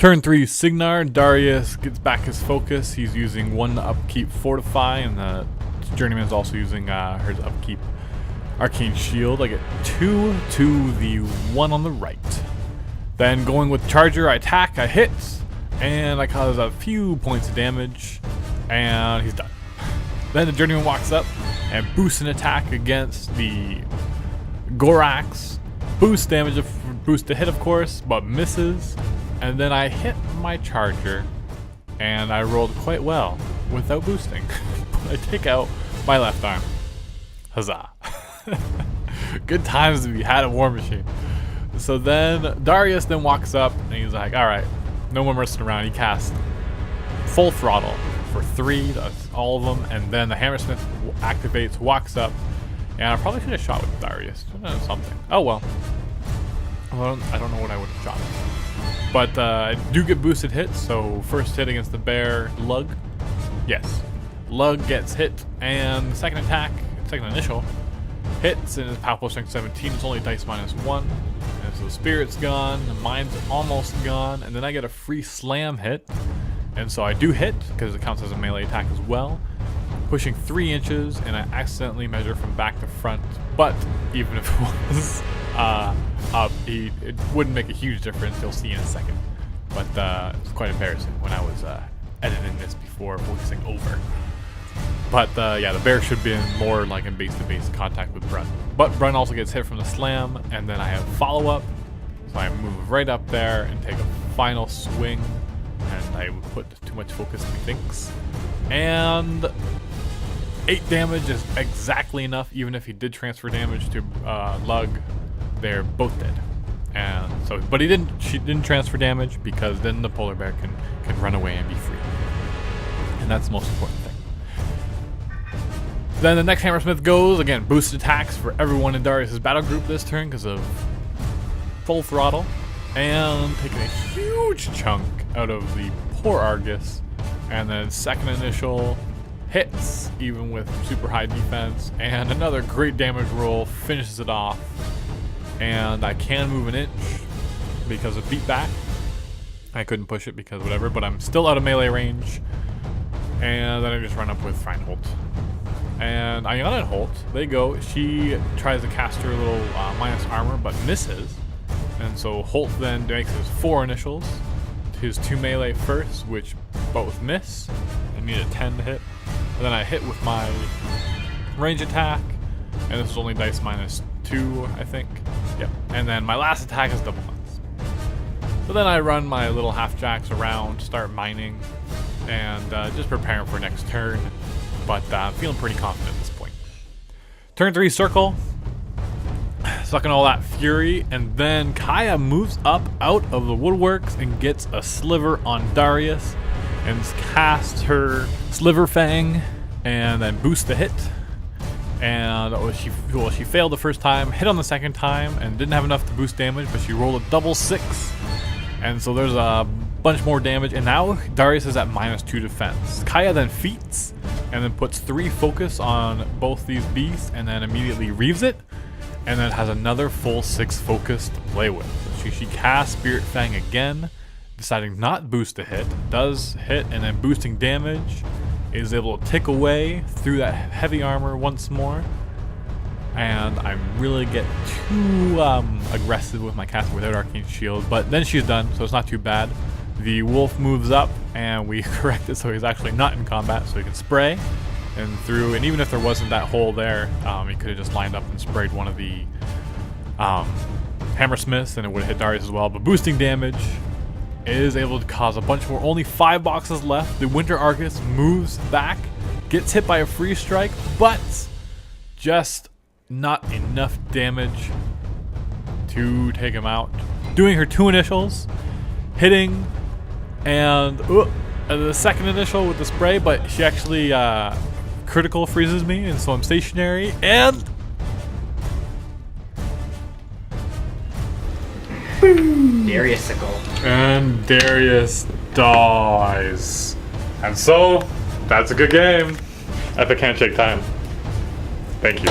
Turn 3, Cygnar. Darius gets back his focus. He's using 1 to upkeep Fortify, and the Journeyman's also using her to upkeep Arcane Shield. I get 2 to the 1 on the right. Then going with Charger, I attack, I hit, and I cause a few points of damage, and he's done. Then the Journeyman walks up and boosts an attack against the Gorax. Boost damage, boost to hit of course, but misses. And then I hit my Charger, and I rolled quite well without boosting. I take out my left arm. Huzzah. Good times to be had a War Machine. So then Darius then walks up and he's like, alright, no more messing around. He casts full throttle for 3, that's all of them, and then the Hammersmith activates, walks up, and I probably should have shot with Darius. Something. Oh well. I don't know what I would have shot. But I do get boosted hits, so first hit against the bear, Lug. Yes. Lug gets hit, and the second attack, second initial, hits, and his powerful strength 17, it's only dice -1. And so Spirit's gone, and mine's almost gone, and then I get a free slam hit. And so I do hit, because it counts as a melee attack as well. Pushing 3 inches, and I accidentally measure from back to front. But even if it was up, it wouldn't make a huge difference. You'll see in a second. But it's quite embarrassing when I was editing this before focusing over. But yeah, the bear should be in more like in base-to-base contact with Brun. But Brun also gets hit from the slam, and then I have follow-up. So I move right up there and take a final swing. And I would put too much focus, methinks. And 8 damage is exactly enough, even if he did transfer damage to Lug. They're both dead. And so, but she didn't transfer damage, because then the polar bear can run away and be free. And that's the most important thing. Then the next Hammersmith goes, again, boosted attacks for everyone in Darius' battle group this turn because of full throttle. And taking a huge chunk out of the poor Argus. And then second initial hits, even with super high defense. And another great damage roll finishes it off. And I can move an inch because of beat back. I couldn't push it because whatever, but I'm still out of melee range. And then I just run up with Reinhold. And Ayana and Holt, they go. She tries to cast her little minus armor, but misses. And so Holt then makes his 4 initials. His 2 melee first, which both miss. I need a 10 to hit. And then I hit with my range attack. And this is only dice -2, I think. Yep. And then my last attack is double ones. So then I run my little half jacks around, start mining, and just preparing for next turn. But I'm feeling pretty confident at this point. Turn 3 circle. Sucking all that fury, and then Kaya moves up out of the woodworks and gets a sliver on Darius and casts her Sliver Fang and then boosts the hit. And she failed the first time, hit on the second time, and didn't have enough to boost damage, but she rolled a double 6. And so there's a bunch more damage, and now Darius is at -2 defense. Kaya then feats, and then puts 3 focus on both these beasts, and then immediately reaves it, and then has another full 6 focus to play with. So she casts Spirit Fang again, deciding not to boost the hit, does hit, and then boosting damage, is able to tick away through that heavy armor once more. And I really get too aggressive with my casting without Arcane Shield, but then she's done, so it's not too bad. The wolf moves up, and we correct it so he's actually not in combat, so he can spray and through. And even if there wasn't that hole there, he could have just lined up and sprayed one of the Hammersmiths, and it would have hit Darius as well. But boosting damage is able to cause a bunch more. Only 5 boxes left. The Winter Argus moves back, gets hit by a free strike, but just not enough damage to take him out. Doing her 2 initials, hitting, and the second initial with the spray, but she actually critical freezes me, and so I'm stationary, and Darius-icle. And Darius dies. And so, that's a good game. Epic handshake time. Thank you.